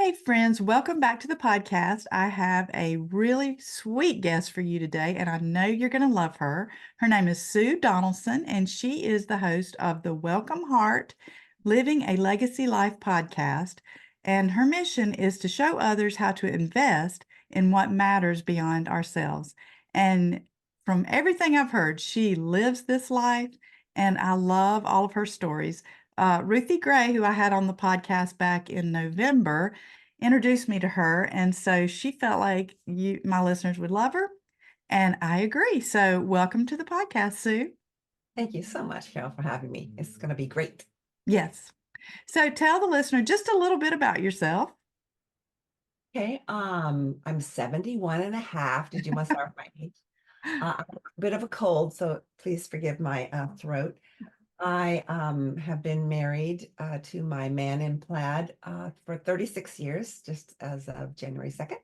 Hey, friends, welcome back to the podcast. I have a really sweet guest for you today, and I know you're going to love her. Her name is Sue Donaldson, and she is the host of the Welcome Heart Living a Legacy Life podcast. And her mission is to show others how to invest in what matters beyond ourselves. And from everything I've heard, she lives this life, and I love all of her stories. Ruthie Gray, who I had on the podcast back in November, introduced me to her. And so she felt like my listeners would love her. And I agree. So welcome to the podcast, Sue. Thank you so much, Carol, for having me. It's going to be great. Yes. So tell the listener just a little bit about yourself. Okay, I'm 71 and a half. Did you want to start with my age? I have a bit of a cold, so please forgive my throat. I have been married to my man in plaid for 36 years, just as of January 2nd.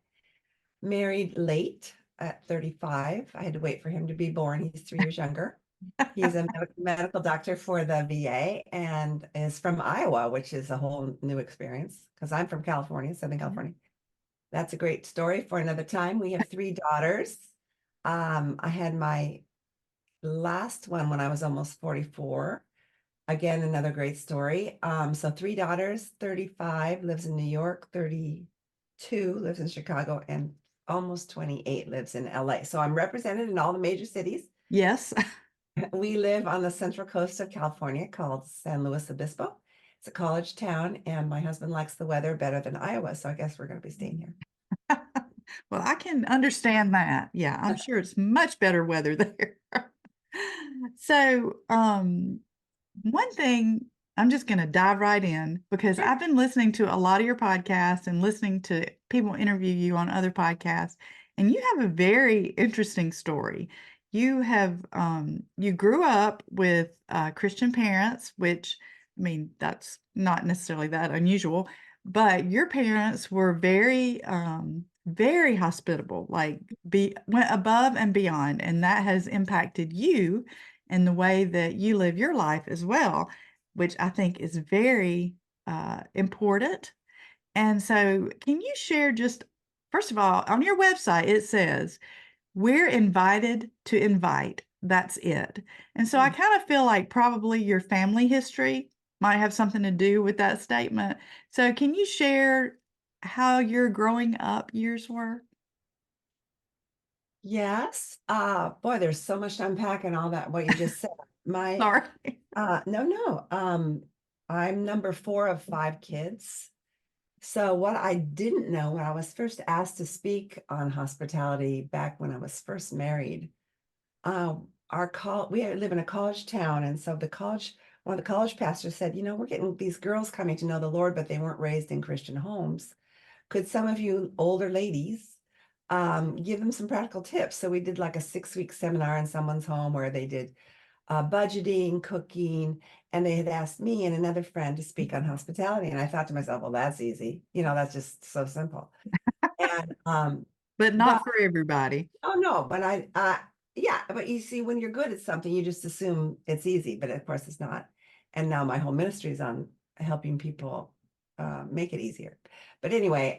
Married late at 35. I had to wait for him to be born. He's 3 years younger. He's a medical doctor for the VA and is from Iowa, which is a whole new experience because I'm from California, Southern California. That's a great story for another time. We have 3 daughters. I had my last one when I was almost 44. Again, another great story. So 3 daughters, 35 lives in New York, 32 lives in Chicago, and almost 28 lives in LA. So I'm represented in all the major cities. Yes. We live on the central coast of California called San Luis Obispo. It's a college town, and my husband likes the weather better than Iowa, so I guess we're going to be staying here. Well, I can understand that. Yeah, I'm sure it's much better weather there. So, one thing, I'm just going to dive right in because I've been listening to a lot of your podcasts and listening to people interview you on other podcasts, and you have a very interesting story. You grew up with Christian parents, which, I mean, that's not necessarily that unusual, but your parents were very hospitable, like went above and beyond, and that has impacted you and the way that you live your life as well, which I think is very important. And so, can you share just, first of all, on your website, it says, we're invited to invite. That's it. And so I kind of feel like probably your family history might have something to do with that statement. So, can you share how your growing up years were? Yes. Boy, there's so much to unpack and all that, what you just said. My, Sorry. no, no. I'm number 4 of 5 kids. So what I didn't know when I was first asked to speak on hospitality back when I was first married, we live in a college town, and so one of the college pastors said, we're getting these girls coming to know the Lord, but they weren't raised in Christian homes. Could some of you older ladies give them some practical tips? So we did like a 6-week seminar in someone's home where they did budgeting, cooking, and they had asked me and another friend to speak on hospitality. And I thought to myself, well, that's easy. That's just so simple. And But but not for everybody. oh no, but yeah, but you see, when you're good at something, you just assume it's easy, but of course it's not. And now my whole ministry is on helping people make it easier. But anyway,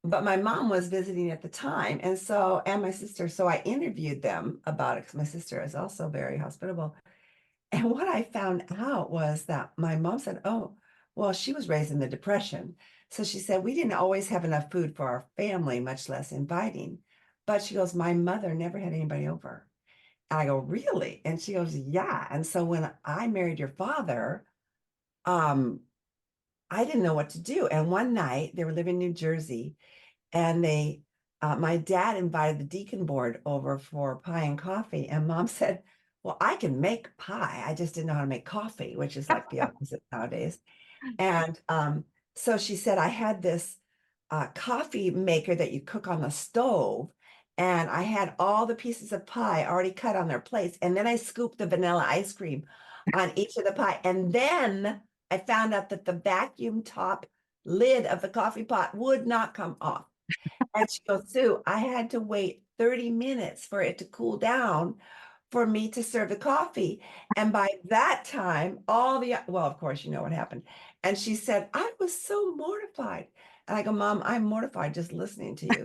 but my mom was visiting at the time, and my sister, so I interviewed them about it because my sister is also very hospitable. And what I found out was that my mom said, oh, well, she was raised in the Depression. So she said, we didn't always have enough food for our family, much less inviting. But she goes, my mother never had anybody over. And I go, really? And she goes, yeah. And so when I married your father, um, I didn't know what to do. And one night they were living in New Jersey, and my dad invited the deacon board over for pie and coffee. And mom said, well, I can make pie. I just didn't know how to make coffee, which is like the opposite nowadays. And so she said, I had this coffee maker that you cook on the stove. And I had all the pieces of pie already cut on their plates. And then I scooped the vanilla ice cream on each of the pie. And then I found out that the vacuum top lid of the coffee pot would not come off. And she goes, Sue, I had to wait 30 minutes for it to cool down for me to serve the coffee. And by that time, well, of course, you know what happened. And she said, I was so mortified. And I go, Mom, I'm mortified just listening to you.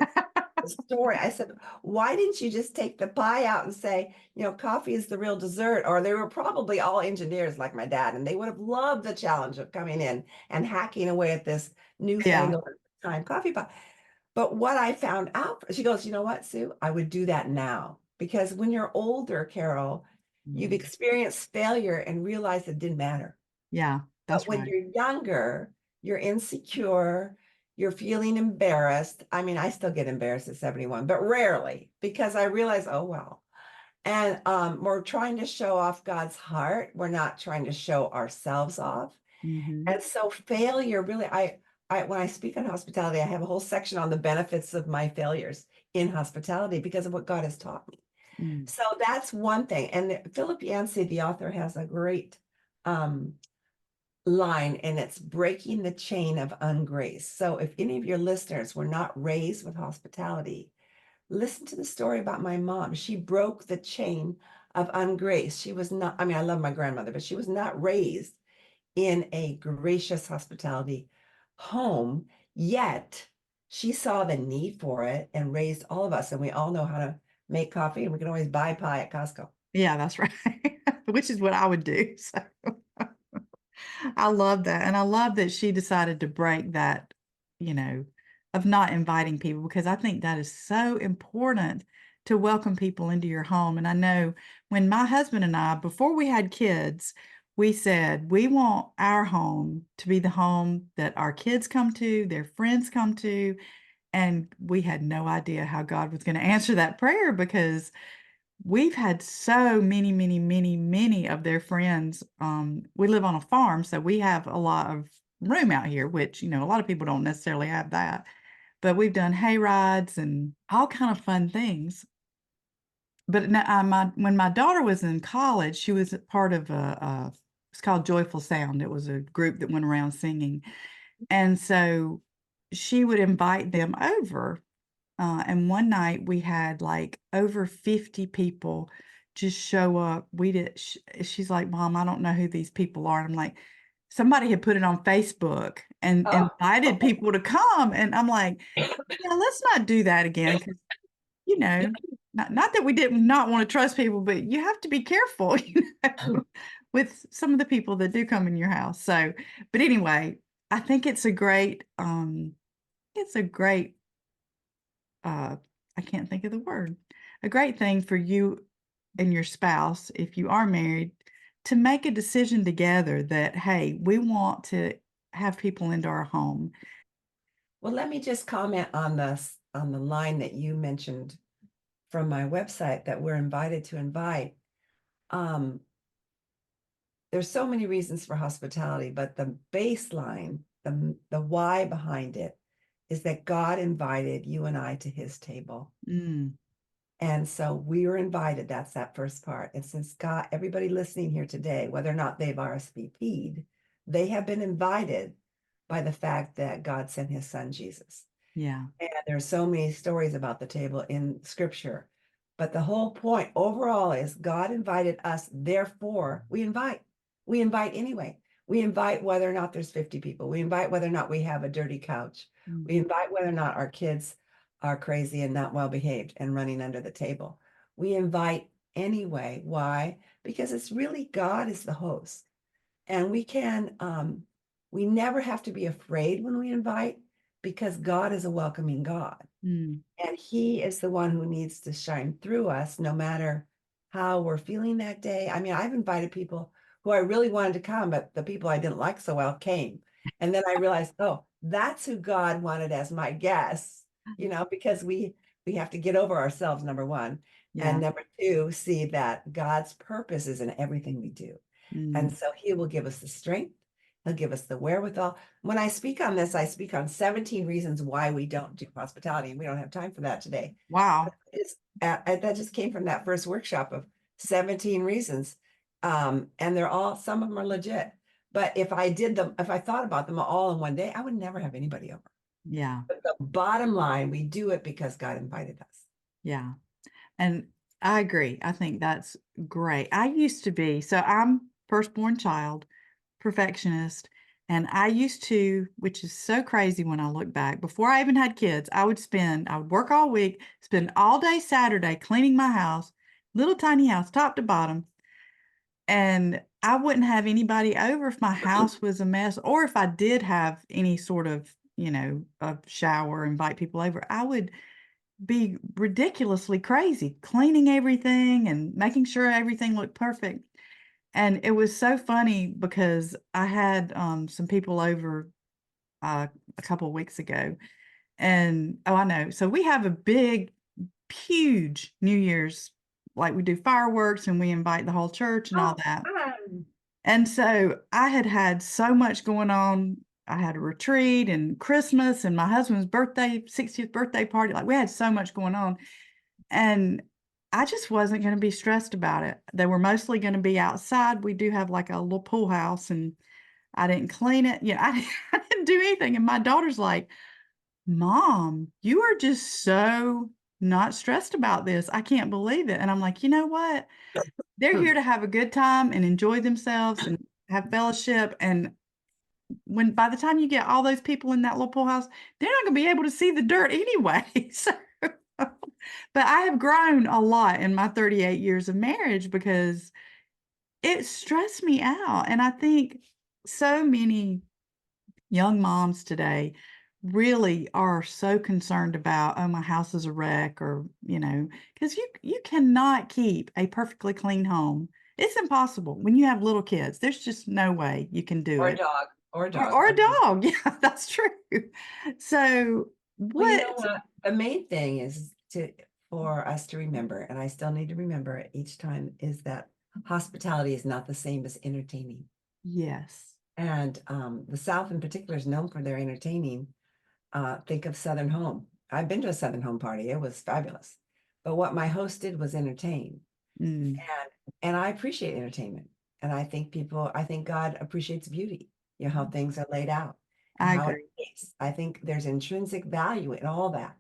The story. I said, why didn't you just take the pie out and say, coffee is the real dessert? Or they were probably all engineers like my dad, and they would have loved the challenge of coming in and hacking away at this Yeah. newfangled time coffee pot. But what I found out, she goes, you know what, Sue? I would do that now. Because when you're older, Carol, you've Mm. experienced failure and realized it didn't matter. Yeah, But that's when right. you're younger, you're insecure, you're feeling embarrassed. I mean, I still get embarrassed at 71, but rarely because I realize, oh, well. And we're trying to show off God's heart. We're not trying to show ourselves off. Mhm. And so failure really, I when I speak on hospitality, I have a whole section on the benefits of my failures in hospitality because of what God has taught me. Mm. So that's one thing. And Philip Yancey, the author, has a great um, line, and it's breaking the chain of ungrace. So if any of your listeners were not raised with hospitality, listen to the story about my mom. She broke the chain of ungrace. She was not, I mean, I love my grandmother, but she was not raised in a gracious hospitality home, yet she saw the need for it and raised all of us. And we all know how to make coffee, and we can always buy pie at Costco. Yeah, that's right. Which is what I would do, so I love that, and I love that she decided to break that, you know, of not inviting people because I think that is so important to welcome people into your home, and I know when my husband and I, before we had kids, we said, "We want our home to be the home that our kids come to, their friends come to," and we had no idea how God was gonna answer that prayer because we've had so many, many, many, many of their friends. We live on a farm, so we have a lot of room out here, which, a lot of people don't necessarily have that. But we've done hay rides and all kind of fun things. But when my daughter was in college, she was a part of it's called Joyful Sound. It was a group that went around singing, and so she would invite them over and one night we had like over 50 people just show up. She's like, Mom, I don't know who these people are. And I'm like, somebody had put it on Facebook and Oh, invited people to come. And I'm like, yeah, let's not do that again. Cause, you know, not that we didn't not want to trust people, but you have to be careful, with some of the people that do come in your house. So, but anyway, I think it's a great uh, I can't think of the word. A great thing for you and your spouse, if you are married, to make a decision together that, hey, we want to have people into our home. well, let me just comment on the line that you mentioned from my website that we're invited to invite. Um, there's so many reasons for hospitality, but the baseline, the why behind it is that God invited you and I to his table. Mm, And so we were invited. That's that first part. And since God, everybody listening here today, whether or not they've RSVP'd, they have been invited by the fact that God sent his son Jesus. yeah. And there's so many stories about the table in scripture. But the whole point overall is God invited us, therefore we invite. We invite anyway. We invite whether or not there's 50 people. We invite whether or not we have a dirty couch. We Mhm. invite whether or not our kids are crazy and not well behaved and running under the table. We invite anyway. Why? Because it's really God is the host. And we never have to be afraid when we invite because God is a welcoming God. Mm, And he is the one who needs to shine through us no matter how we're feeling that day. I mean, I've invited people who I really wanted to come, but the people I didn't like so well came. And then I realized, oh, that's who God wanted as my guests, because we have to get over ourselves, number one. And yeah. number two, see that God's purpose is in everything we do. And Mm. so he will give us the strength. He'll give us the wherewithal. When I speak on this, I speak on 17 reasons why we don't do hospitality, and we don't have time for that today. Wow. That just came from that first workshop of 17 reasons. And some of them are legit. But if I thought about them all in one day, I would never have anybody over. Yeah. But the bottom line, we do it because God invited us. Yeah. And I agree. I think that's great. I used to be, so I'm firstborn child, perfectionist, And I used to, which is so crazy when I look back, before I even had kids, I would work all week, spend all day Saturday cleaning my house, little tiny house, top to bottom. And I wouldn't have anybody over if my house was a mess, or if I did have any sort of, a shower, invite people over, I would be ridiculously crazy, cleaning everything and making sure everything looked perfect. And it was so funny because I had, some people over, a couple of weeks ago, and oh, I know. So we have a big, huge New Year's, like, we do fireworks and we invite the whole church and all Oh, that. fun. And so I had had so much going on. I had a retreat and Christmas and my husband's birthday, 60th birthday party. Like, we had so much going on. And I just wasn't gonna be stressed about it. They were mostly gonna be outside. We do have, like, a little pool house, and I didn't clean it. Yeah, I I didn't do anything, and my daughter's like, "Mom, you are just so not stressed about this. I can't believe it." And I'm like, "You know what? They're here to have a good time and enjoy themselves and have fellowship, and when by the time you get all those people in that little pool house, they're not gonna be able to see the dirt anyway." So, but I have grown a lot in my 38 years of marriage because it stressed me out, and I think so many young moms today really are so concerned about, "Oh, my house is a wreck," or, because you cannot keep a perfectly clean home. It's impossible when you have little kids. There's just no way you can do Or a it. dog, or a Or dog, or or a both. dog. Yeah, that's true. So, Well, you know what what? The main thing is for us to remember, and I still need to remember it each time, is that hospitality is not the same as entertaining. Yes. And the South in particular is known for their entertaining. Think of Southern Home. I've been to a Southern Home party. It was fabulous. But what my host did was entertain. Mm, And I appreciate entertainment. And I think God appreciates beauty, how things are laid out and I how it agree. tastes. I think there's intrinsic value in all that.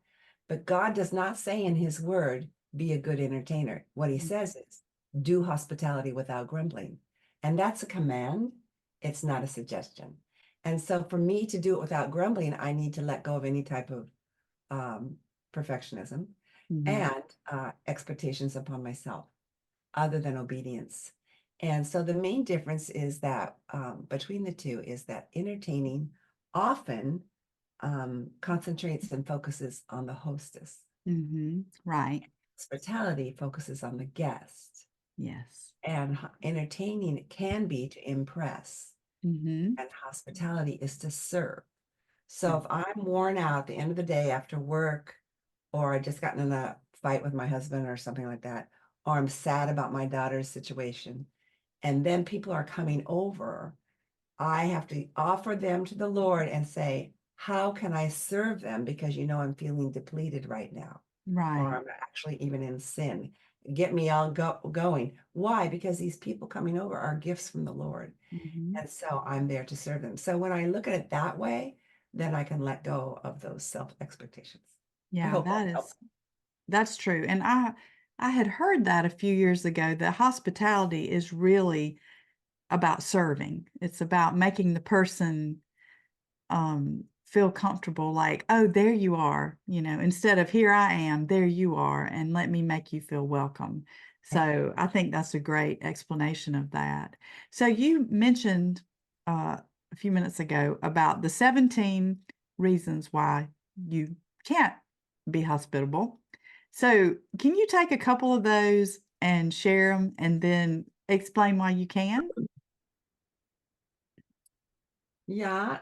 But God does not say in his word, be a good entertainer. What he Mm, says is, do hospitality without grumbling. And that's a command. It's not a suggestion. And so for me to do it without grumbling, I need to let go of any type of um, perfectionism mhm, and expectations upon myself other than obedience. And so the main difference is that between the two is that entertaining often concentrates and focuses on the hostess. mhm. Right. Hospitality focuses on the guest. Yes. And entertaining can be to impress, Mhm. and hospitality is to serve. Yeah. So if I'm worn out at the end of the day after work, or I just gotten in a fight with my husband or something like that, or I'm sad about my daughter's situation, and then people are coming over, I have to offer them to the Lord and say, how can I serve them? Because I'm feeling depleted right now, or Right. I'm actually even in sin. Get me all going. Why? Because these people coming over are gifts from the Lord. Mhm. And so I'm there to serve them. So when I look at it that way, then I can let go of those self expectations. I Yeah, hope that helps. that's true, and I had heard that a few years ago that hospitality is really about serving. It's about making the person, feel comfortable, like, "Oh, there you are," instead of, "Here I am, there you are, and let me make you feel welcome." So, I think that's a great explanation of that. So, you mentioned, a few minutes ago about the 17 reasons why you can't be hospitable. So, can you take a couple of those and share them, and then explain why you can? Yeah.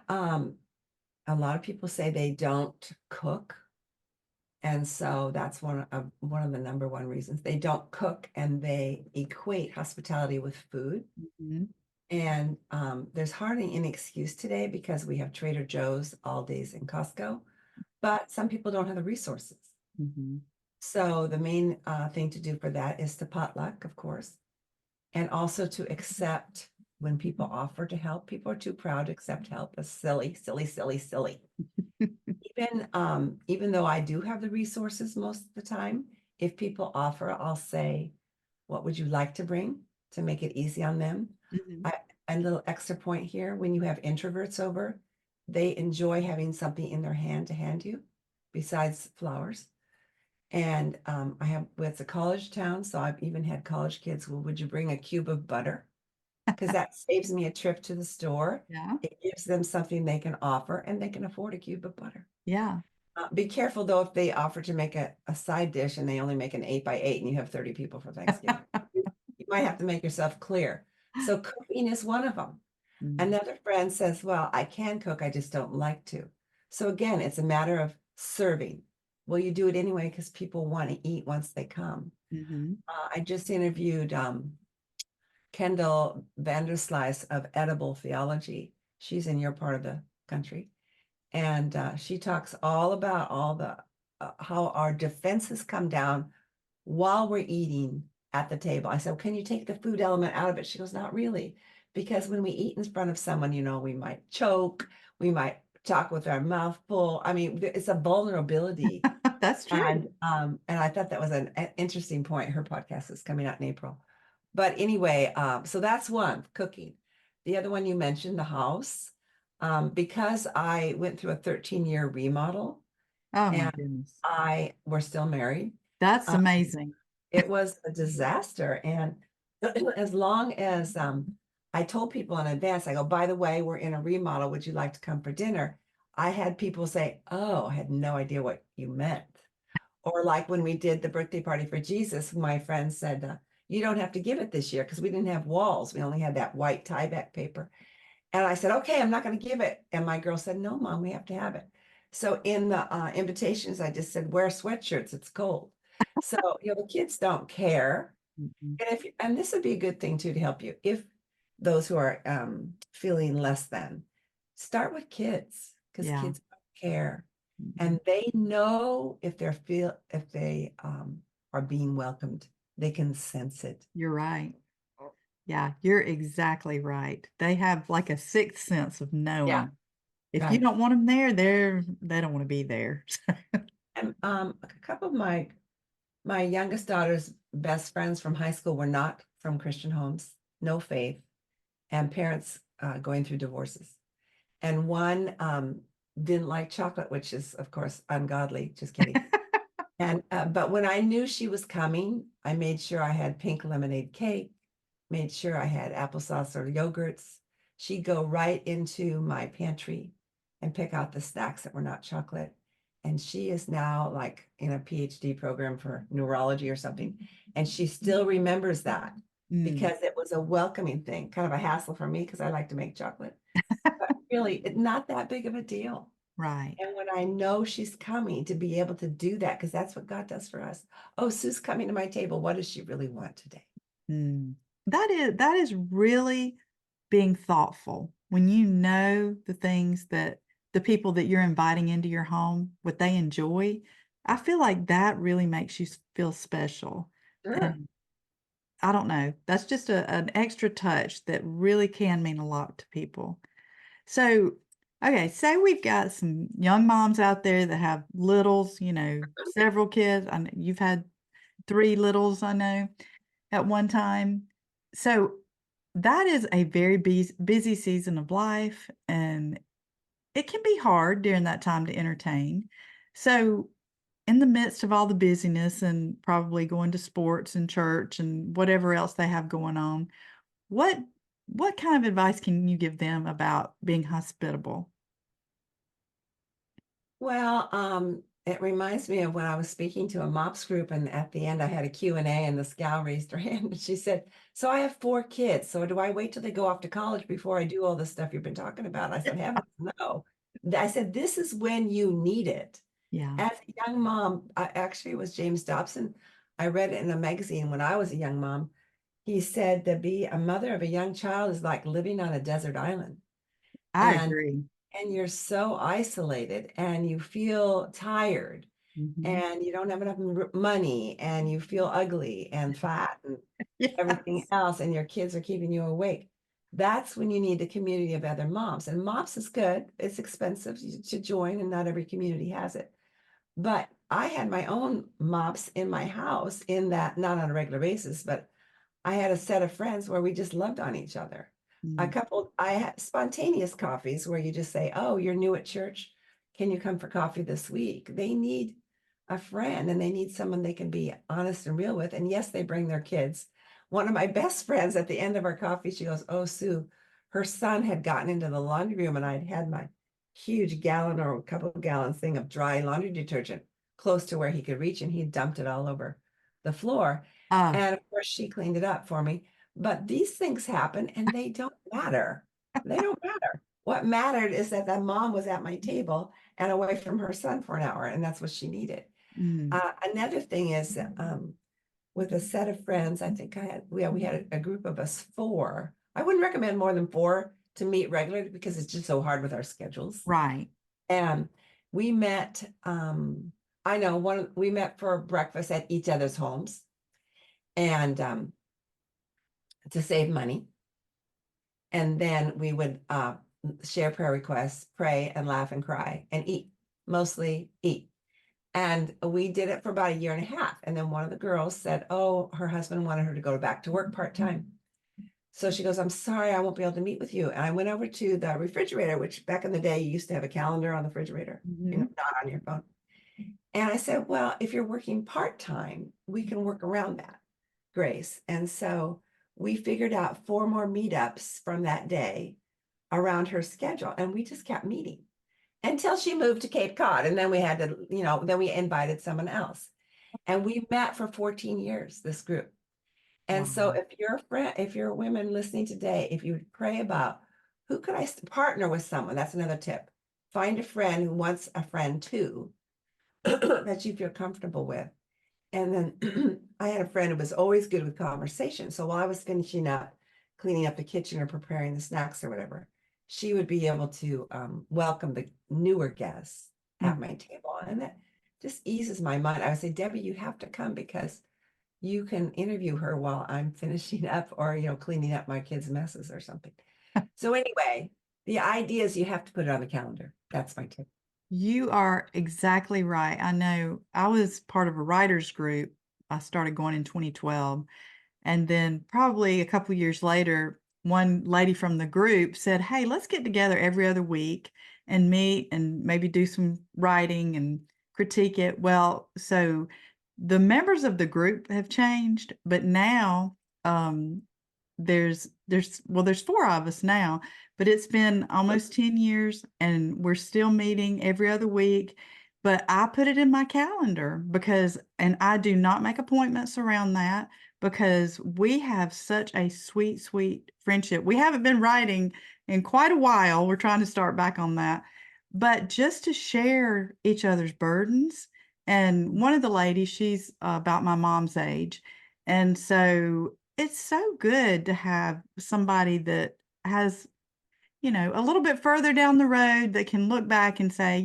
A lot of people say they don't cook. And so that's one of the number one reasons they don't cook, and they equate hospitality with food. Mhm, And there's hardly any excuse today because we have Trader Joe's all days in Costco, but some people don't have the resources. mhm, So the main thing to do for that is to potluck, of course, and also to accept when people offer to help. People are too proud to accept help. That's silly, silly, silly, silly. Even though I do have the resources most of the time, if people offer, I'll say, what would you like to bring to make it easy on them? mhm. I, a little extra point here, when you have introverts over, they enjoy having something in their hand to hand you besides flowers. And it's a college town, so I've even had college kids, well, would you bring a cube of butter? Because that saves me a trip to the store. Yeah. It gives them something they can offer, and they can afford a cube of butter. Yeah. Be careful though if they offer to make a side dish and they only make an 8 by 8 and you have 30 people for Thanksgiving. You might have to make yourself clear. So cooking is one of them. Mm, Another friend says, well, I can cook, I just don't like to. So again, it's a matter of serving. Well, you do it anyway because people want to eat once they come. mhm. I just interviewed Kendall Vanderslice of Edible Theology. She's in your part of the country. And she talks all about all the how our defenses come down while we're eating at the table. I said, well, can you take the food element out of it? She goes, not really, because when we eat in front of someone, we might choke, we might talk with our mouth full. I mean, it's a vulnerability. That's true. And I thought that was an interesting point. Her podcast is coming out in April. But anyway, so that's one, cooking. The other one you mentioned, the house. Because I went through a 13-year remodel Oh my and goodness. we're still married. That's Um, amazing. it was a disaster. And as long as I told people in advance, I go, by the way, we're in a remodel. Would you like to come for dinner? I had people say, oh, I had no idea what you meant. Or like when we did the birthday party for Jesus, my friend said, you don't have to give it this year because we didn't have walls. We only had that white tie-back paper. And I said, okay, I'm not going to give it. And my girl said, no, Mom, we have to have it. So in the invitations, I just said, wear sweatshirts. It's cold. So, the kids don't care. Mhm. And this would be a good thing too to help you. If those who are feeling less than, start with kids because Yeah. kids don't care. Mhm. And they know if they are being welcomed, they can sense it. You're right. Yeah, you're exactly right. They have like a sixth sense of Yeah, knowing. If you right. don't want them there, they don't want to be there. And a couple of my youngest daughter's best friends from high school were not from Christian homes, no faith, and parents going through divorces. And one didn't like chocolate, which is, of course, ungodly. Just kidding. And but when I knew she was coming, I made sure I had pink lemonade cake, made sure I had applesauce or yogurts. She'd go right into my pantry and pick out the snacks that were not chocolate. And she is now like in a PhD program for neurology or something. And she still remembers that Mm, because it was a welcoming thing, kind of a hassle for me because I like to make chocolate, but really not that big of a deal. right. And when I know she's coming to be able to do that, because that's what God does for us. Oh, Sue's coming to my table. What does she really want today? Mm. That is really being thoughtful when you know the things that the people that you're inviting into your home, what they enjoy. I feel like that really makes you feel special. Sure. And I don't know, that's just an extra touch that really can mean a lot to people. So, okay, say we've got some young moms out there that have littles, several kids. I know you've had 3 littles, I know, at one time. So, that is a very busy season of life, and it can be hard during that time to entertain. So, in the midst of all the busyness and probably going to sports and church and whatever else they have going on, what what kind of advice can you give them about being hospitable? Well, it reminds me of when I was speaking to a MOPS group, and at the end I had a Q&A, and this gal raised her hand and she said, so I have 4 kids. So do I wait till they go off to college before I do all the stuff you've been talking about? I said, heavens, no. I said, this is when you need it. Yeah, As a young mom, actually, it was James Dobson. I read it in a magazine when I was a young mom. He said to be a mother of a young child is like living on a desert island. I And agree. you're so isolated and you feel tired Mhm. and you don't have enough money and you feel ugly and fat and everything Yes. else, and your kids are keeping you awake. That's when you need the community of other moms. And MOPS is good. It's expensive to join, and not every community has it. But I had my own MOPS in my house, in that, not on a regular basis, but I had a set of friends where we just loved on each other. Mm. I have spontaneous coffees where you just say, oh, you're new at church. Can you come for coffee this week? They need a friend and they need someone they can be honest and real with. And yes, they bring their kids. One of my best friends at the end of our coffee, she goes, oh, Sue, her son had gotten into the laundry room and I'd had my huge gallon or a couple of gallons thing of dry laundry detergent close to where he could reach and he dumped it all over the floor. Oh, And of course, she cleaned it up for me. But these things happen and they don't matter. They don't matter. What mattered is that that mom was at my table and away from her son for an hour, and that's what she needed. mm, Another thing is with a set of friends, I think we had a group of us four. I wouldn't recommend more than four to meet regularly because it's just so hard with our schedules. right. And we met, I know we met for breakfast at each other's homes and to save money. And then we would share prayer requests, pray and laugh and cry and eat, mostly eat. And we did it for about a year and a half. And then one of the girls said, oh, her husband wanted her to go back to work part-time. So she goes, I'm sorry, I won't be able to meet with you. And I went over to the refrigerator, which back in the day, you used to have a calendar on the refrigerator, Mhm. not on your phone. And I said, well, if you're working part-time, we can work around that, Grace. And so we figured out four more meetups from that day around her schedule. And we just kept meeting until she moved to Cape Cod. And then we had to, then we invited someone else. And we met for 14 years, this group. And so Wow. if you're a friend, if you're women listening today, if you pray about who could I partner with someone, that's another tip. Find a friend who wants a friend too that you feel comfortable with. And then I had a friend who was always good with conversation. So while I was finishing up, cleaning up the kitchen or preparing the snacks or whatever, she would be able to welcome the newer guests at Mm. my table. And that just eases my mind. I would say, Debbie, you have to come because you can interview her while I'm finishing up or, cleaning up my kids' messes or something. So anyway, the idea is you have to put it on the calendar. That's my tip. You are exactly right. I know I was part of a writers group. I started going in 2012. And then probably a couple years later, one lady from the group said, hey, let's get together every other week and meet and maybe do some writing and critique it. Well, so the members of the group have changed, but now um, there's 4 of us now, but it's been almost 10 years and we're still meeting every other week. But I put it in my calendar because and I do not make appointments around that because we have such a sweet, sweet friendship. We haven't been writing in quite a while. We're trying to start back on that. But just to share each other's burdens. And one of the ladies, she's about my mom's age. And so it's so good to have somebody that has, a little bit further down the road that can look back and say,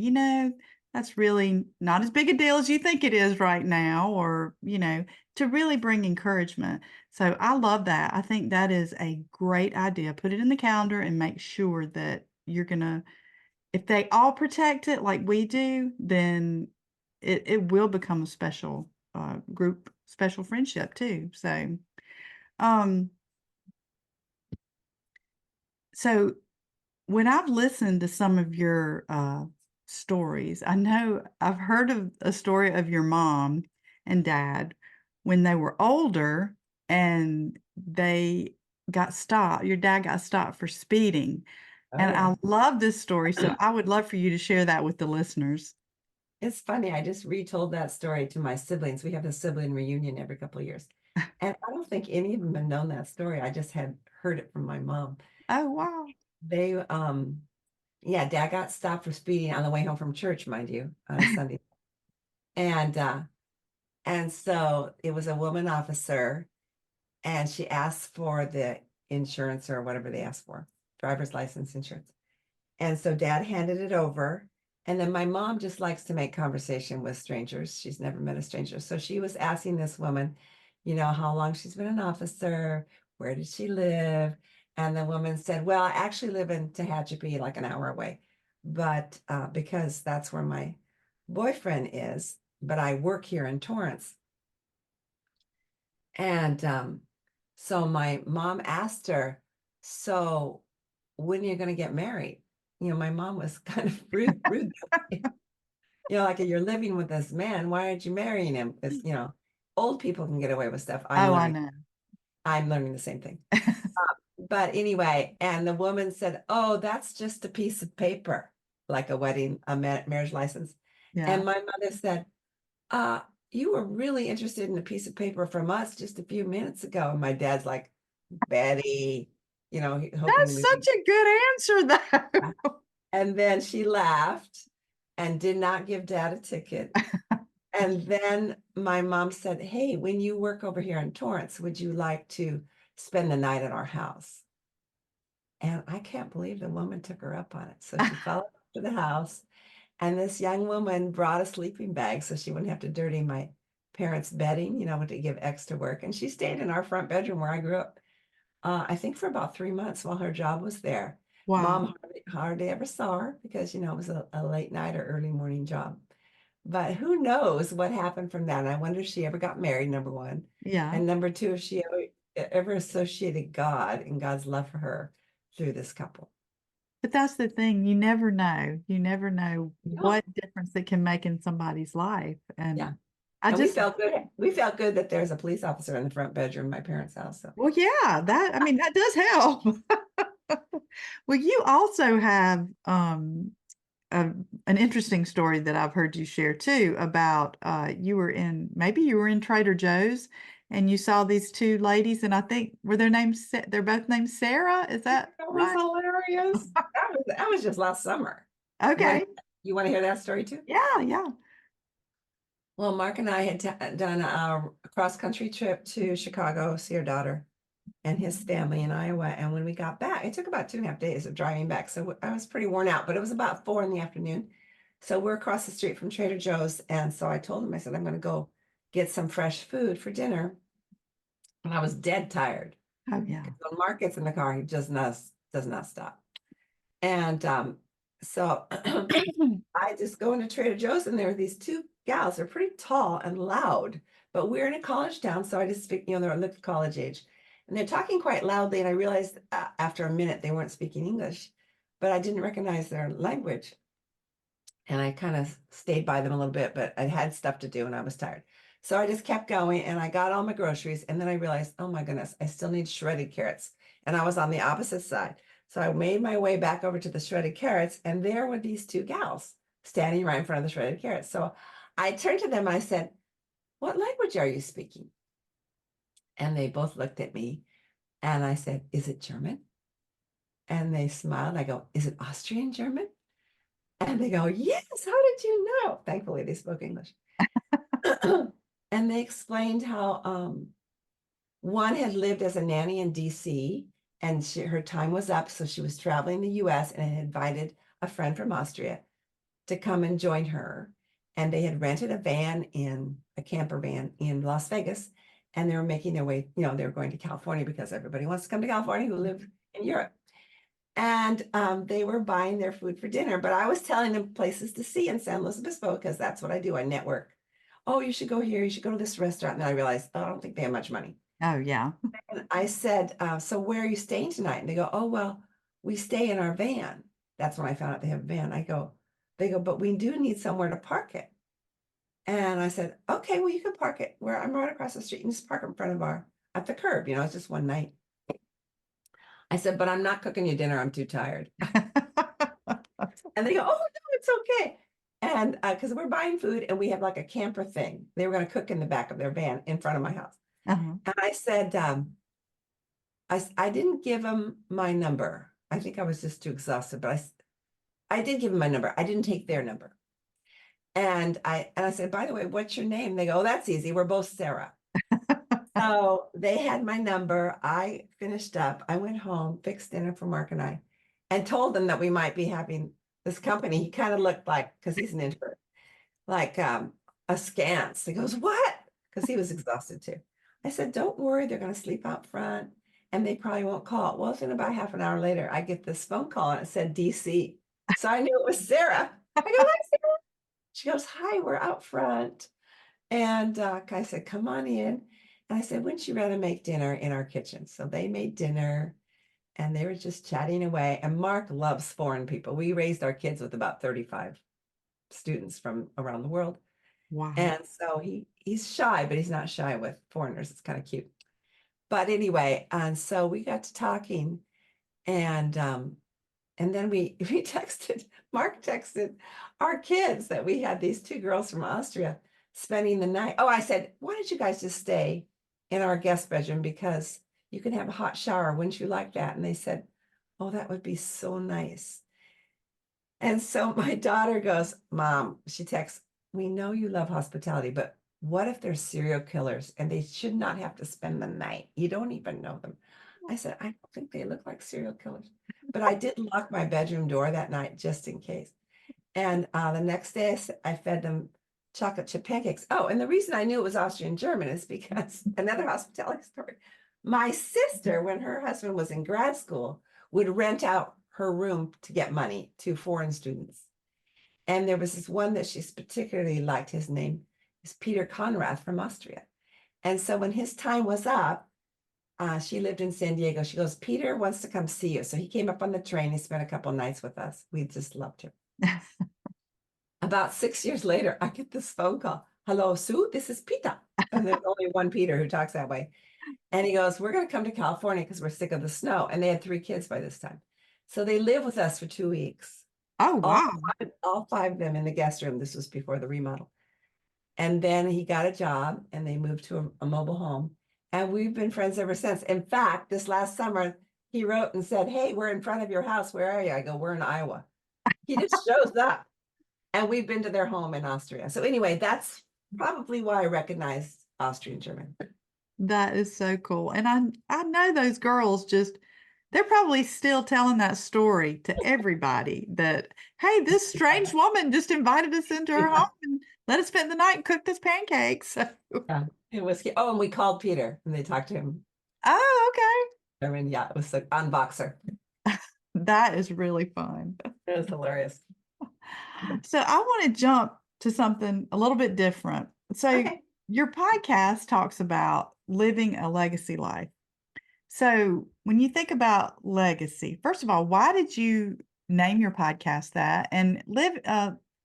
that's really not as big a deal as you think it is right now, or, to really bring encouragement. So I love that. I think that is a great idea. Put it in the calendar and make sure that you're going to, if they all protect it like we do, then it will become a special group, special friendship too. Um, so when I've listened to some of your stories, I know I've heard of a story of your mom and dad when they were older and they got stopped. Your dad got stopped for speeding. Oh And yeah. I love this story. So I would love for you to share that with the listeners. It's funny. I just retold that story to my siblings. We have a sibling reunion every couple of years. And I don't think any of them had known that story. I just had heard it from my mom. Oh, wow. They yeah, dad got stopped for speeding on the way home from church, mind you, on a Sunday. And so it was a woman officer and she asked for the insurance or whatever they asked for, driver's license insurance. And so dad handed it over. And then my mom just likes to make conversation with strangers. She's never met a stranger. So she was asking this woman, how long she's been an officer, where did she live? And the woman said, well, I actually live in Tehachapi, like an hour away, but because that's where my boyfriend is, but I work here in Torrance. And so my mom asked her, So when are you going to get married? My mom was kind of rude. Like you're living with this man, why aren't you marrying him? Because, old people can get away with stuff. Oh, I know. I'm learning the same thing. But anyway, and the woman said, "Oh, that's just a piece of paper, like a wedding, a marriage license." Yeah. And my mother said, uh, "You were really interested in a piece of paper from us just a few minutes ago." And my dad's like, "Betty, hoping That's we such would." a good answer, though. And then she laughed and did not give dad a ticket. And then my mom said, "Hey, when you work over here in Torrance, would you like to spend the night at our house?" And I can't believe the woman took her up on it. So she followed up to the house, and this young woman brought a sleeping bag so she wouldn't have to dirty my parents' bedding, to give extra work. And she stayed in our front bedroom where I grew up, I think for about 3 months while her job was there. Wow. Mom hardly ever saw her because, it was a late night or early morning job. But who knows what happened from that? And I wonder if she ever got married, number one. Yeah. And number two, if she ever associated God and God's love for her through this couple. But that's the thing, you never know. You never know No, what difference it can make in somebody's life, yeah. and I And we just felt good. We felt good that there's a police officer in the front bedroom of my parents' house. So well, yeah, I mean, that does help. Well, you also have, a an interesting story that I've heard you share too about, you were in Trader Joe's and you saw these 2 ladies, and I think were their names Sa they're both named Sarah, is that that was right? hilarious. That was just last summer. You want Okay. you want to hear that story too? Yeah, yeah. Well, Mark and I had done a cross country trip to Chicago, see our daughter and his family in Iowa. And when we got back, it took about 2.5 days of driving back. So I was pretty worn out, but it was about 4 in the afternoon. So we're across the street from Trader Joe's. And so I told him, I said, I'm going to go get some fresh food for dinner. And I was dead tired Oh, yeah. because when Mark gets in the car, he just does not stop. And so I just go into Trader Joe's and there are these 2 gals. They're pretty tall and loud, but we're in a college town. So I just speak, they're like college age. And they're talking quite loudly. And I realized after a minute they weren't speaking English, but I didn't recognize their language. And I kind of stayed by them a little bit, but I had stuff to do and I was tired. So I just kept going and I got all my groceries. And then I realized, oh my goodness, I still need shredded carrots. And I was on the opposite side. So I made my way back over to the shredded carrots, and there were these 2 gals standing right in front of the shredded carrots. So I turned to them and I said, "What language are you speaking?" And they both looked at me and I said, "Is it German?" And they smiled. I go, "Is it Austrian German?" And they go, "Yes, how did you know?" Thankfully, they spoke English. And they explained how one had lived as a nanny in DC and her time was up. So she was traveling the US and had invited a friend from Austria to come and join her. And they had rented a camper van in Las Vegas. And they were making their way, they were going to California because everybody wants to come to California who live in Europe. And they were buying their food for dinner. But I was telling them places to see in San Luis Obispo because that's what I do. I network. Oh, you should go here. You should go to this restaurant. And then I realized, oh, I don't think they have much money. Oh, yeah. And I said, "So where are you staying tonight?" And they go, "Oh, well, we stay in our van." That's when I found out they have a van. They go, "But we do need somewhere to park it." And I said, "Okay, well, you can park it where I'm right across the street and just park in front of at the curb. It's just one night." I said, "But I'm not cooking you dinner. I'm too tired." And they go, "Oh, no, it's okay." And because we're buying food and we have like a camper thing, they were going to cook in the back of their van in front of my house. Uh-huh. And I said, I didn't give him my number. I think I was just too exhausted, but I did give him my number. I didn't take their number. And I said, "By the way, what's your name?" They go, "Oh, that's easy. We're both Sarah." So they had my number. I finished up. I went home, fixed dinner for Mark and I, and told them that we might be having this company. He kind of looked like, because he's an introvert, like askance. He goes, "What?" Because he was exhausted too. I said, "Don't worry, they're going to sleep out front and they probably won't call." Well, then about half an hour later, I get this phone call and it said DC. So I knew it was Sarah. I go, "Hi, Sarah." She goes, "Hi, we're out front." And I said, "Come on in." And I said, "Wouldn't you rather make dinner in our kitchen?" So they made dinner and they were just chatting away. And Mark loves foreign people. We raised our kids with about 35 students from around the world. Wow. And so he's shy, but he's not shy with foreigners. It's kind of cute. But anyway, and so we got to talking, and then we texted, Mark texted our kids that we had these two girls from Austria spending the night. Oh, I said, why don't you guys just stay in our guest bedroom because you can have a hot shower. Wouldn't you like that? And they said, oh, that would be so nice. And so my daughter goes, Mom, she texts, we know you love hospitality, but what if they're serial killers and they should not have to spend the night? You don't even know them. I said, I don't think they look like serial killers, but I did lock my bedroom door that night just in case. And the next day I fed them chocolate chip pancakes. Oh, and the reason I knew it was Austrian German is because another hospitality story. My sister, when her husband was in grad school, would rent out her room to get money to foreign students. And there was this one that she's particularly liked. His name is Peter Conrad from Austria. And so when his time was up, she lived in San Diego. She goes, Peter wants to come see you. So he came up on the train. He spent a couple of nights with us. We just loved him. About 6 years later, I get this phone call. Hello, Sue, this is Peter. And there's only one Peter who talks that way. And he goes, we're going to come to California because we're sick of the snow. And they had 3 kids by this time. So they live with us for 2 weeks. Oh, All wow. all 5 of them in the guest room. This was before the remodel. And then he got a job and they moved to a mobile home. And we've been friends ever since. In fact, this last summer, he wrote and said, hey, we're in front of your house. Where are you? I go, we're in Iowa. He just shows up. And we've been to their home in Austria. So anyway, that's probably why I recognized Austrian German. That is so cool. And I know those girls just they're probably still telling that story to everybody that, hey, this strange woman just invited us into her home Yeah. and let us spend the night and cooked us pancakes. Yeah. It was, oh, and we called Peter and they talked to him. Oh, I mean, yeah, it was an unboxer. okay. That is really fun. It was hilarious. So I want to jump to something a little bit different. So Okay. your podcast talks about living a legacy life. So when you think about legacy, first of all, why did you name your podcast that? And live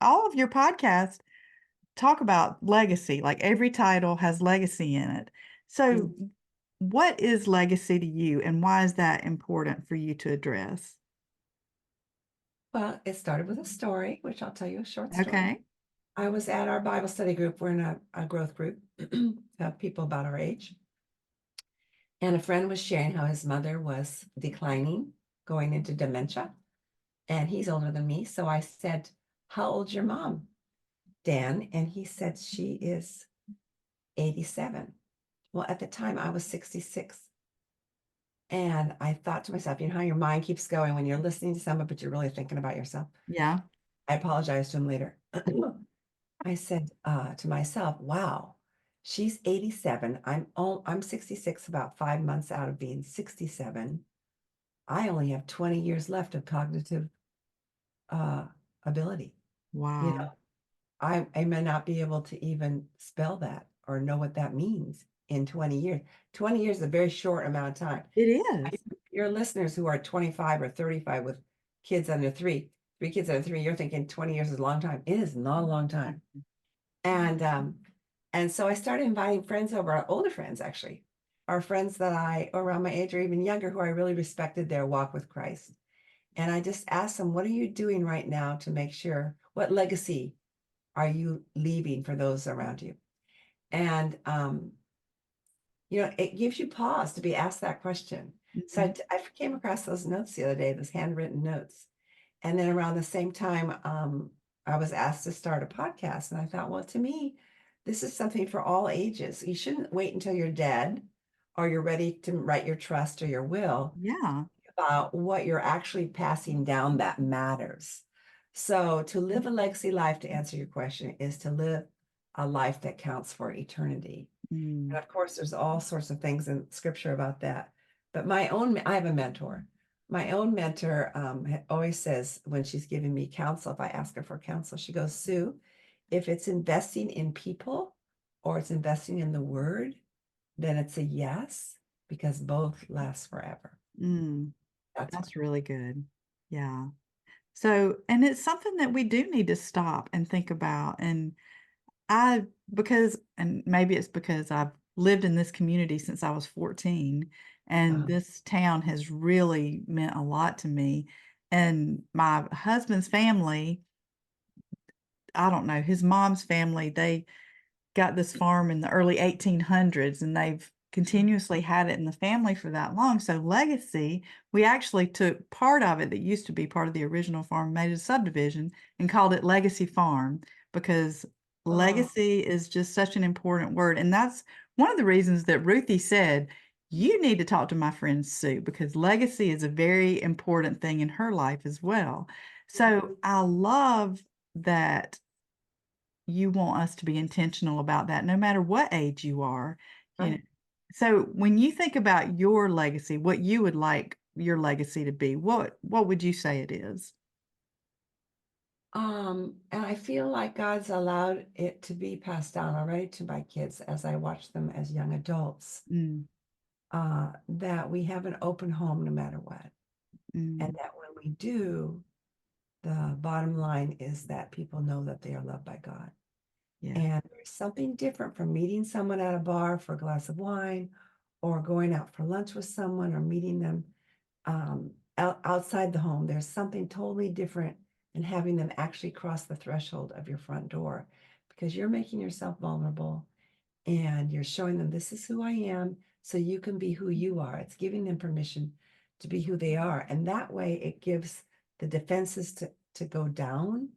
all of your podcasts talk about legacy, like every title has legacy in it. So Mm. what is legacy to you and why is that important for you to address? Well, it started with a story, which I'll tell you a short story. Okay. I was at our Bible study group. We're in a growth group of people about our age. And a friend was sharing how his mother was declining, going into dementia. And he's older than me. So I said, how old's your mom, Dan? And he said, she is 87. Well, at the time, I was 66. And I thought to myself, you know how your mind keeps going when you're listening to someone, but you're really thinking about yourself. Yeah. I apologized to him later. I said to myself, wow, she's 87. I'm 66, about 5 months out of being 67. I only have 20 years left of cognitive ability. You Wow. know, I may not be able to even spell that or know what that means in 20 years. 20 years is a very short amount of time. It is. Your listeners who are 25 or 35 with kids under 3 kids under 3, you're thinking 20 years is a long time. It is not a long time. And so I started inviting friends over, our older friends actually, our friends that I around my age or even younger who I really respected their walk with Christ. And I just asked them, what are you doing right now to make sure, what legacy are you leaving for those around you? And it gives you pause to be asked that question. So Mhm. I came across those notes the other day, those handwritten notes. And then around the same time, I was asked to start a podcast. And I thought, well, to me, this is something for all ages. You shouldn't wait until you're dead or you're ready to write your trust or your will Yeah. about what you're actually passing down that matters. So to live a legacy life, to answer your question, is to live a life that counts for eternity. Mm. And of course, there's all sorts of things in scripture about that. But I have a mentor. My own mentor always says when she's giving me counsel, if I ask her for counsel, she goes, Sue, if it's investing in people or it's investing in the word, then it's a yes, because both last forever. Mm. That's what. That's really good. Yeah. So, and it's something that we do need to stop and think about. And I, because, and maybe it's because I've lived in this community since I was 14, and Uh, this town has really meant a lot to me. And my husband's family, I don't know, his mom's family, they got this farm in the early 1800s, and they've continuously had it in the family for that long. So legacy, we actually took part of it that used to be part of the original farm, made it a subdivision, and called it Legacy Farm, because oh, legacy is just such an important word. And that's one of the reasons that Ruthie said, you need to talk to my friend Sue, because legacy is a very important thing in her life as well. So I love that you want us to be intentional about that no matter what age you are, you know. right. So when you think about your legacy, what you would like your legacy to be, what would you say it is? And I feel like God's allowed it to be passed down already to my kids as I watch them as young adults, Mm, that we have an open home no matter what. And mm, that when we do, the bottom line is that people know that they are loved by God. yeah, And there's something different from meeting someone at a bar for a glass of wine or going out for lunch with someone or meeting them outside the home. There's something totally different than having them actually cross the threshold of your front door because you're making yourself vulnerable and you're showing them this is who I am so you can be who you are. It's giving them permission to be who they are. And that way it gives the defenses to go down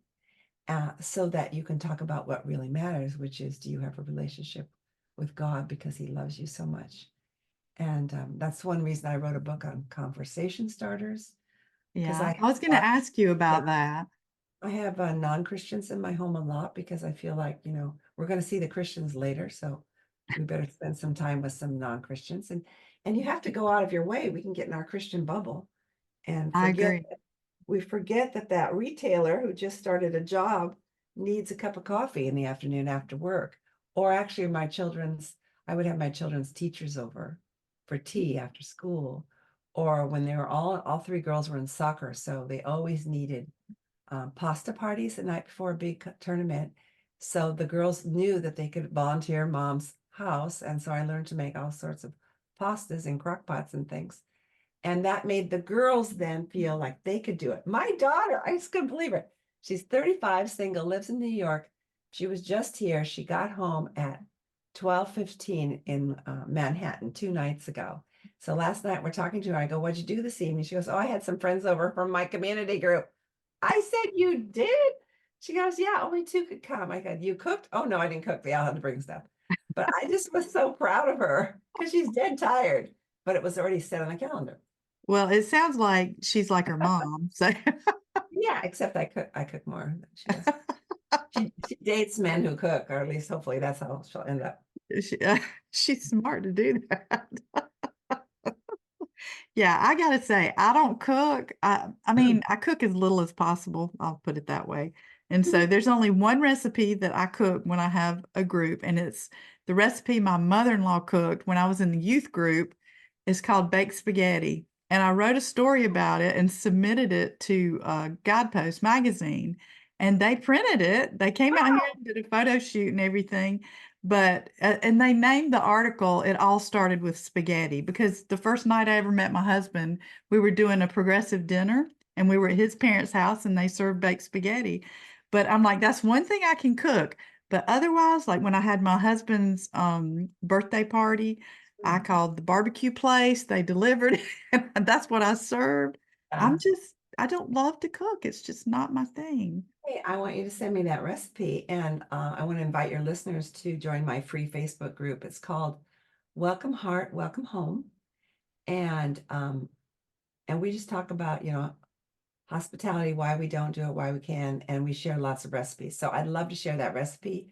so that you can talk about what really matters, which is do you have a relationship with God because he loves you so much? And that's one reason I wrote a book on conversation starters because yeah. I was going to ask you about that. I have non-Christians in my home a lot because I feel like, we're going to see the Christians later. So we better spend some time with some non-Christians and you have to go out of your way. We can get in our Christian bubble and I forget agree. we forget that that retailer who just started a job needs a cup of coffee in the afternoon after work. Or actually, I would have my children's teachers over for tea after school. Or when they were all three girls were in soccer, so they always needed pasta parties the night before a big tournament. So the girls knew that they could volunteer mom's house. And so I learned to make all sorts of pastas and crock pots and things. And that made the girls then feel like they could do it. My daughter, I just couldn't believe it. She's 35, single, lives in New York. She was just here. She got home at 12:15 in Manhattan 2 nights ago. So last night we're talking to her. I go, what'd you do this evening? She goes, oh, I had some friends over from my community group. I said, you did? She goes, yeah, only two could come. I go, you cooked? Oh, no, I didn't cook. They all had to bring stuff. But I just was so proud of her because she's dead tired, but it was already set on the calendar. Well, it sounds like she's like her mom. So Yeah, except I cook more than she does. She dates men who cook, or at least hopefully that's how she'll end up. she, she's smart to do that. Yeah, I gotta say, I don't cook. I mean, I cook as little as possible. I'll put it that way. And so there's only one recipe that I cook when I have a group, and it's the recipe my mother-in-law cooked when I was in the youth group. It's called baked spaghetti. And I wrote a story about it and submitted it to Guidepost magazine. And they printed it. They came out here and did a photo shoot and everything. But and they named the article "It All Started with Spaghetti" because the first night I ever met my husband, we were doing a progressive dinner and we were at his parents' house and they served baked spaghetti. But I'm like, that's one thing I can cook. But otherwise, like when I had my husband's birthday party, I called the barbecue place, they delivered, and that's what I served. Yeah. I don't love to cook. It's just not my thing. Hey, I want you to send me that recipe, and I want to invite your listeners to join my free Facebook group. It's called Welcome Heart, Welcome Home, and we just talk about hospitality, why we don't do it, why we can, and we share lots of recipes. So I'd love to share that recipe.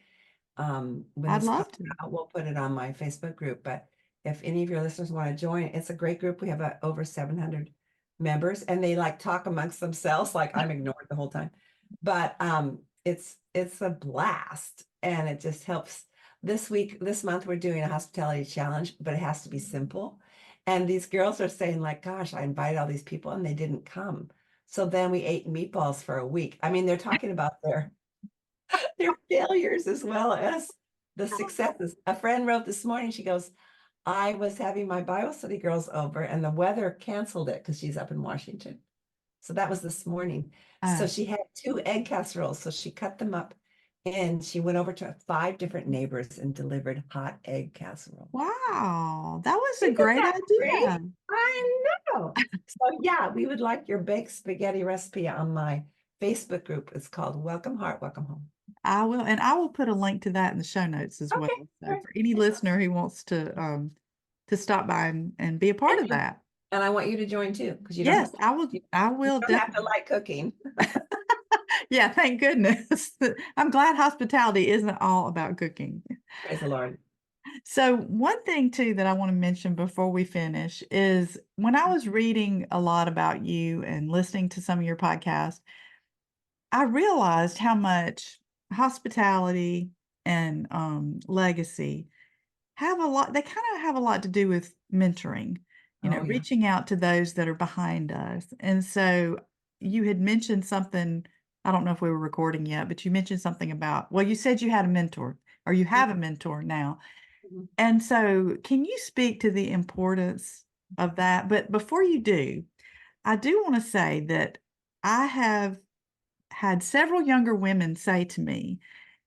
When I'd this comes love to. out, we'll put it on my Facebook group. But if any of your listeners want to join, it's a great group. We have over 700 members, and they like talk amongst themselves, like I'm ignored the whole time. But it's a blast, and it just helps. This month, we're doing a hospitality challenge, but it has to be simple. And these girls are saying like, gosh, I invited all these people and they didn't come. So then we ate meatballs for a week. I mean, they're talking about their failures as well as the successes. A friend wrote this morning, she goes, I was having my Bible study girls over and the weather canceled it because she's up in Washington. So that was this morning. So Oh, she had 2 egg casseroles. So she cut them up and she went over to 5 different neighbors and delivered hot egg casserole. wow. That was a Isn't great that great? idea. I know. So yeah, we would like your baked spaghetti recipe on my Facebook group. It's called Welcome Heart, Welcome Home. I will, and I will put a link to that in the show notes as well. Okay. All So right. for any listener who wants to stop by and be a part of And, that. and I want you to join too, because you don't Yes, have to, I will. I you will don't have to definitely. like cooking. Yeah, thank goodness. I'm glad hospitality isn't all about cooking. Praise the Lord. So one thing too that I want to mention before we finish is when I was reading a lot about you and listening to some of your podcasts, I realized how much hospitality and legacy have a lot they kind of have a lot to do with mentoring, Oh yeah. reaching out to those that are behind us. And so you had mentioned something, I don't know if we were recording yet, but you mentioned something about, well, you said you had a mentor or you have a mentor now. Mhm. And so can you speak to the importance of that? But before you do, I do want to say that I have had several younger women say to me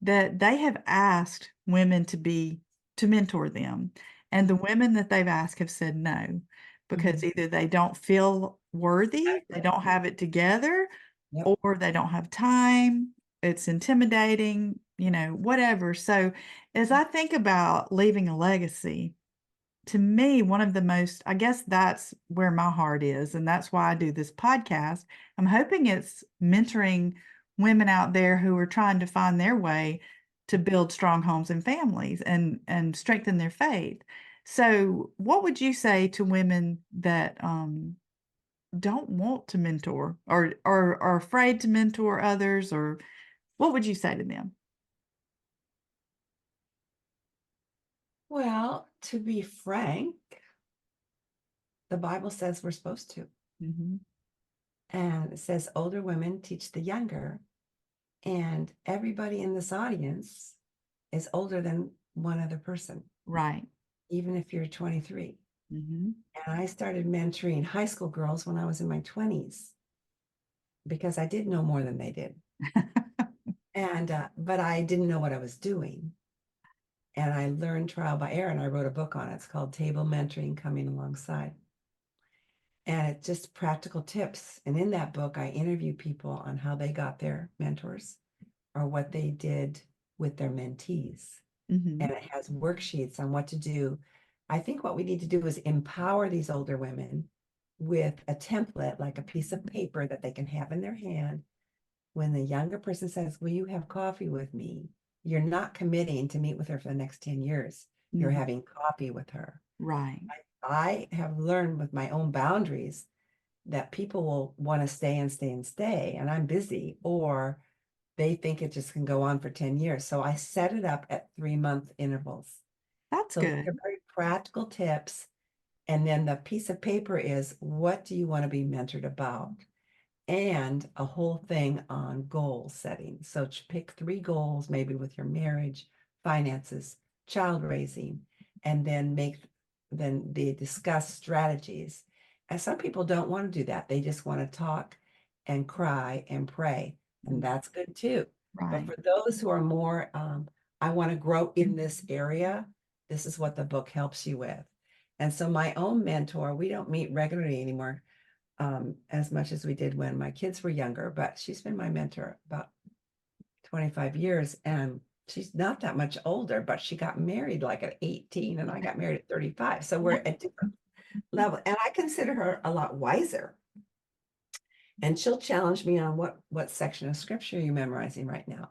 that they have asked women to mentor them, and the women that they've asked have said no, because Mhm. either they don't feel worthy, they Exactly. don't have it together, Yep. or they don't have time, it's intimidating, whatever. So, as I think about leaving a legacy, to me, one of the most, I guess that's where my heart is, and that's why I do this podcast. I'm hoping it's mentoring women out there who are trying to find their way to build strong homes and families and strengthen their faith. So, what would you say to women that don't want to mentor or are afraid to mentor others, or what would you say to them? Well, to be frank, the Bible says we're supposed to. Hmm. And it says older women teach the younger. And everybody in this audience is older than one other person, Right. even if you're 23. Hmm. And I started mentoring high school girls when I was in my 20s because I did know more than they did. And, but I didn't know what I was doing. And I learned trial by error and I wrote a book on it. It's called Table Mentoring Coming Alongside. And it's just practical tips. And in that book, I interview people on how they got their mentors or what they did with their mentees. Hmm. And it has worksheets on what to do. I think what we need to do is empower these older women with a template, like a piece of paper that they can have in their hand. When the younger person says, will you have coffee with me? You're not committing to meet with her for the next 10 years. You're Hmm. having coffee with her. Right. I have learned with my own boundaries that people will want to stay and stay and stay, and I'm busy, or they think it just can go on for 10 years. So I set it up at 3-month intervals. That's So these are good. very practical tips. And then the piece of paper is, what do you want to be mentored about? And a whole thing on goal setting. So pick 3 goals, maybe with your marriage, finances, child raising, and then they discuss strategies. And some people don't want to do that. They just want to talk and cry and pray. And Mm. that's good too. But Right. for those who are more, I want to grow in this area, this is what the book helps you with. And so my own mentor, we don't meet regularly anymore as much as we did when my kids were younger, but she's been my mentor about 25 years and she's not that much older, but she got married like at 18 and I got married at 35. So we're at different level and I consider her a lot wiser. And she'll challenge me on what section of scripture you're memorizing right now.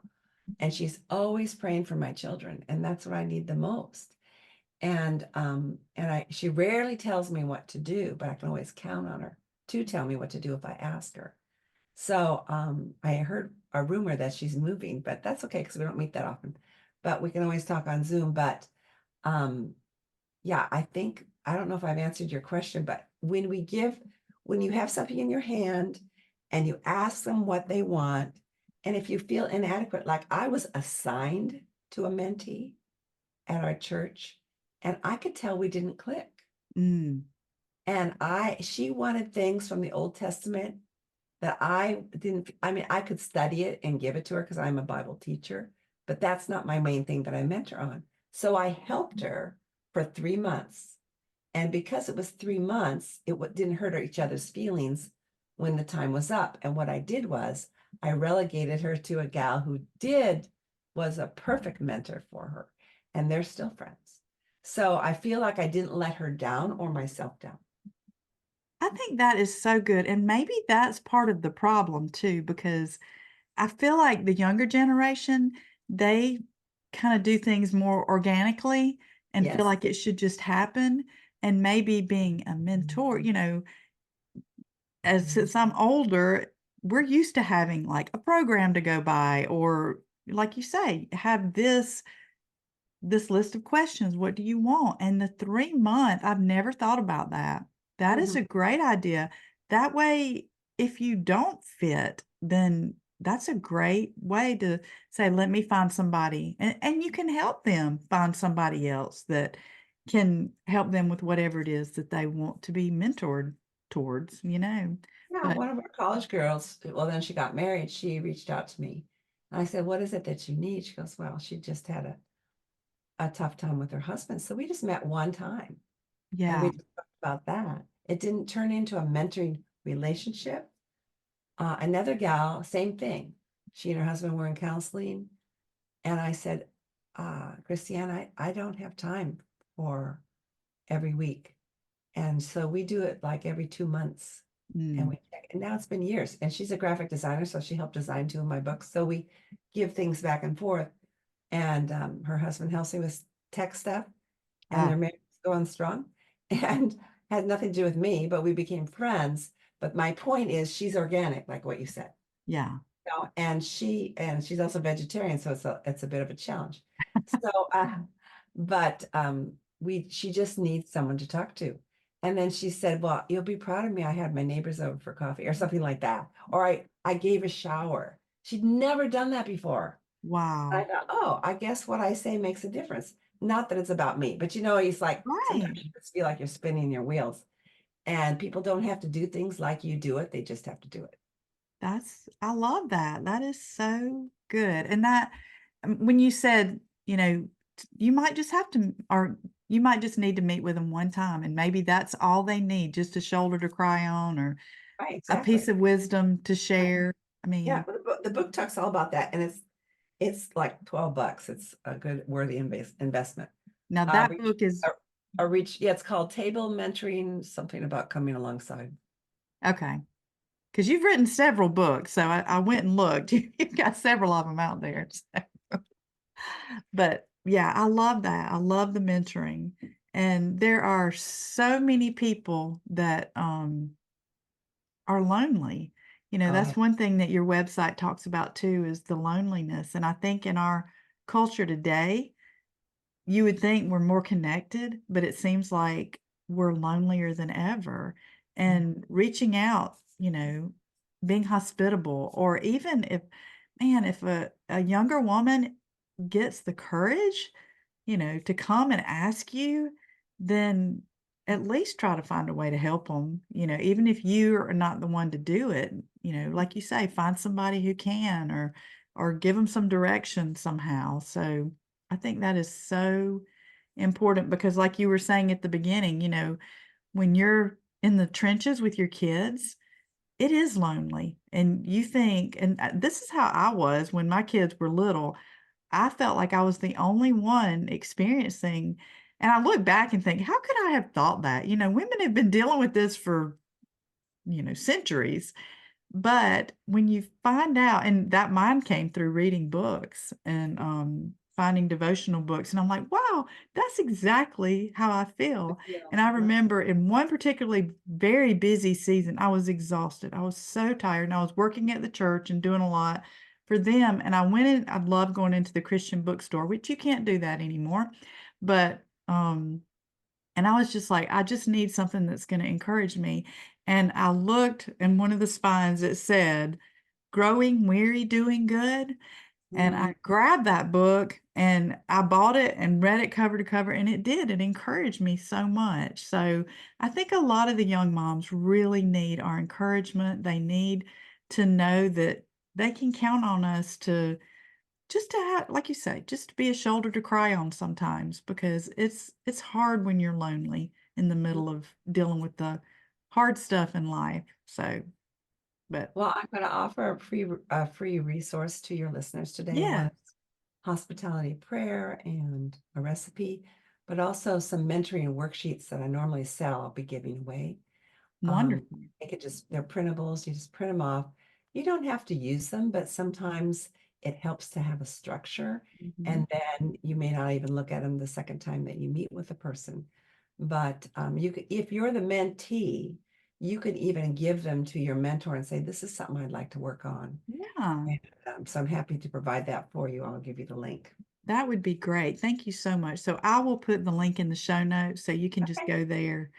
And she's always praying for my children, and that's what I need the most. And she rarely tells me what to do, but I can always count on her to tell me what to do if I ask her. So I heard a rumor that she's moving, but that's okay because we don't meet that often. But we can always talk on Zoom. But um, yeah, I think I don't know if I've answered your question, but when you have something in your hand and you ask them what they want, and if you feel inadequate, like I was assigned to a mentee at our church, and I could tell we didn't click. Mm, And she wanted things from the Old Testament that I didn't, I mean, I could study it and give it to her because I'm a Bible teacher, but that's not my main thing that I mentor on. So I helped her for 3 months. And because it was 3 months, didn't hurt each other's feelings when the time was up. And what I did was I relegated her to a gal who was a perfect mentor for her. And they're still friends. So I feel like I didn't let her down or myself down. I think that is so good, and maybe that's part of the problem too, because I feel like the younger generation, they kinda do things more organically and feel Yes. like it should just happen, and maybe being a mentor, as since I'm older, we're used to having, like, a program to go by or, like you say, have this list of questions, what do you want? And the 3 month, I've never thought about that. That is Mhm. a great idea. That way, if you don't fit, then that's a great way to say, let me find somebody. And you can help them find somebody else that can help them with whatever it is that they want to be mentored towards. Yeah, But one of our college girls, well, then she got married. She reached out to me. And I said, "What is it that you need?" She goes, "Well, she just had a tough time with her husband. So we just met one time and we yeah, just talked about that. It didn't turn into a mentoring relationship. Another gal, same thing. She and her husband were in counseling. And I said, Christiane, I don't have time for every week. And so we do it like every 2 months. And mm, we check. And now it's been years. And she's a graphic designer, so she helped design two of my books. So we give things back and forth. And her husband helps me with tech stuff, and ah, their marriage is going strong. And had nothing to do with me, but we became friends. But my point is, she's organic, like what you said. yeah. And she's also vegetarian, so it's a bit of a challenge. So, but we she just needs someone to talk to. And then she said, "Well, you'll be proud of me. I had my neighbors over for coffee," or something like that. Or I gave a shower. She'd never done that before. I Wow. thought, oh, I guess what I say makes a difference. Not that it's about me, but it's like Right. sometimes you just feel like you're spinning your wheels, and people don't have to do things like you do it. They just have to do it. I love that. That is so good. And that when you said, you might just have to or you might just need to meet with them one time and maybe that's all they need, just a shoulder to cry on or Right, a piece exactly. of wisdom to Yeah. share. I Yeah, mean, but the book talks all about that, and it's like $12. It's a good worthy investment. now Uh, that reach, book is yeah, it's called Table Mentoring, something about coming alongside. okay, because you've written several books, so I went and looked. You've got several of them out there. But yeah, I love that. I love the mentoring. And there are so many people that are lonely. Oh yeah. That's one thing that your website talks about too is the loneliness. And I think in our culture today, you would think we're more connected, but it seems like we're lonelier than ever. Mhm. And reaching out, being hospitable, or even if, man, if a younger woman gets the courage, to come and ask you, then at least try to find a way to help them, even if you are not the one to do it, like you say, find somebody who can or give them some direction somehow. So I think that is so important because like you were saying at the beginning, when you're in the trenches with your kids, it is lonely and you think, and this is how I was when my kids were little. I felt like I was the only one experiencing and I look back and think, "How could I have thought that?" Women have been dealing with this for, centuries. But when you find out and that mine came through reading books and, finding devotional books, and I'm like, "Wow, that's exactly how I feel." Yeah. And I Yeah. remember in one particularly very busy season, I was exhausted. I was so tired, and I was working at the church and doing a lot for them, and I went in I love going into the Christian bookstore, which you can't do that anymore, but, And I was just like, "I just need something that's gonna encourage me." And I looked, and one of the spines, it said, "Growing Weary Doing Good." And Mm. I grabbed that book and I bought it and read it cover to cover, and it did. It encouraged me so much. So I think a lot of the young moms really need our encouragement. They need to know that they can count on us to just to have, like you say, just to be a shoulder to cry on sometimes because it's hard when you're lonely in the middle of dealing with the hard stuff in life. So, but Well, I'm going to offer a free resource to your listeners today. yeah, One hospitality prayer and a recipe, but also some mentoring worksheets that I normally sell, I'll be giving away. wonderful. They could just, they're printables, you just print them off. You don't have to use them, but sometimes it helps to have a structure. Mhm. And then you may not even look at them the second time that you meet with a person. But you could, if you're the mentee, you could even give them to your mentor and say, this is something I'd like to work on. Yeah. And so I'm happy to provide that for you. I'll give you the link. That would be great. Thank you so much. So I will put the link in the show notes so you can just Okay. go there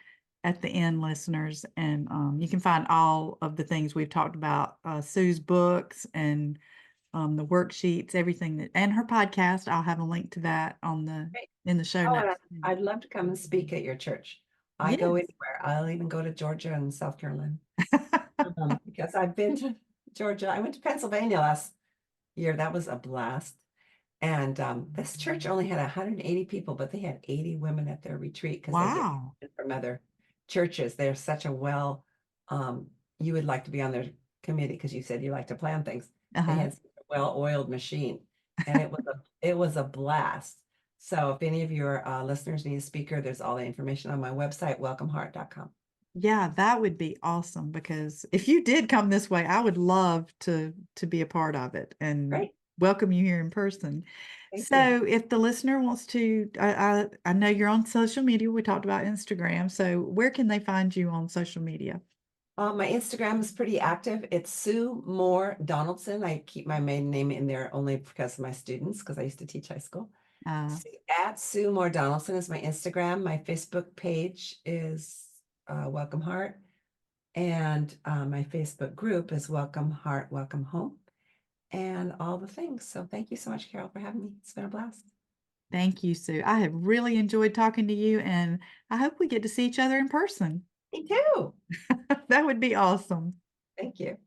at the end, listeners, and you can find all of the things we've talked about, Sue's books and the worksheets, everything that, and her podcast. I'll have a link to that on the Great. in the show Oh, and notes. I'd love to come and speak at your church. I go Yes. anywhere. I'll even go to Georgia and South Carolina. Because I've been to Georgia. I went to Pennsylvania last year. That was a blast. And this church only had 180 people, but they had 80 women at their retreat because they get Wow. from other churches. They're such a you would like to be on their committee because you said you like to plan things. They Uh-huh. had such a well-oiled machine, and it was a blast. So if any of your listeners need a speaker, there's all the information on my website, welcomeheart.com. Yeah, that would be awesome because if you did come this way, I would love to be a part of it and Great. welcome you here in person. Thank you. So, if the listener wants to, I know you're on social media. We talked about Instagram. So, where can they find you on social media? My Instagram is pretty active. It's Sue Moore Donaldson. I keep my maiden name in there only because of my students, because I used to teach high school. Uh, Sue, at Sue Moore Donaldson is my Instagram. My Facebook page is Welcome Heart, and my Facebook group is Welcome Heart, Welcome Home, and all the things. So thank you so much, Carol, for having me. It's been a blast. Thank you, Sue. I have really enjoyed talking to you, and I hope we get to see each other in person. Me too. That would be awesome. Thank you.